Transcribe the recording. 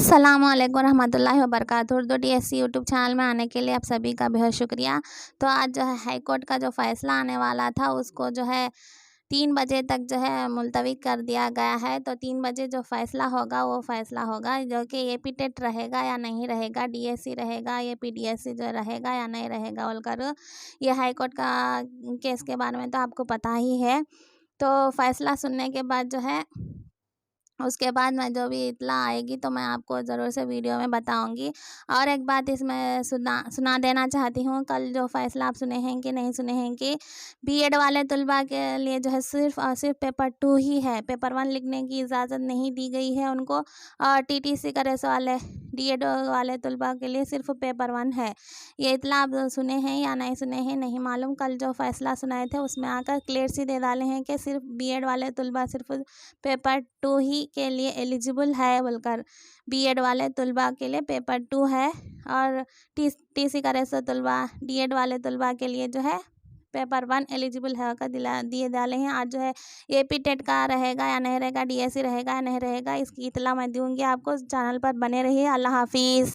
अस्सलामुअलैकुम रहमतुल्लाहि व बरकातुहू। उर्दू टीएससी यूट्यूब चैनल में आने के लिए आप सभी का बेहद शुक्रिया। तो आज जो है हाई कोर्ट का जो फ़ैसला आने वाला था उसको जो है 3 बजे तक जो है मुलतवी कर दिया गया है। तो 3 बजे जो फ़ैसला होगा वो फ़ैसला होगा जो कि एपी टेट रहेगा या नहीं रहेगा, डीएससी रहेगा या पीडीएससी जो रहेगा या नहीं रहेगा बोलकर ये हाई कोर्ट का केस के बारे में तो आपको पता ही है। तो फ़ैसला सुनने के बाद जो है उसके बाद मैं जो भी इत्तला आएगी तो मैं आपको ज़रूर से वीडियो में बताऊंगी। और एक बात इसमें सुना देना चाहती हूँ, कल जो फ़ैसला आप सुने हैं कि नहीं सुने हैं कि बीएड वाले तलबा के लिए जो है सिर्फ़ और सिर्फ पेपर 2 ही है, पेपर 1 लिखने की इजाज़त नहीं दी गई है उनको। और टीटीसी का रेस वाले डीएड वाले तलबा के लिए सिर्फ पेपर 1 है। ये इत्तला आप सुने हैं या नहीं सुने हैं नहीं मालूम। कल जो फ़ैसला सुनाए थे उसमें आकर क्लियर सी दे डाले हैं कि सिर्फ बीएड वाले तलबा सिर्फ पेपर 2 ही के लिए एलिजिबल है बोलकर। बीएड वाले तलबा के लिए पेपर 2 है और टीसी का रेसो तलबा डीएड वाले तलबा के लिए जो है पेपर 1 एलिजिबल है का दिए डाले हैं। आज जो है एपी टेट का रहेगा या नहीं रहेगा, डीएससी रहेगा या नहीं रहेगा, इसकी इत्तला मैं दूंगी आपको। चैनल पर बने रहिए। अल्लाह हाफिज़।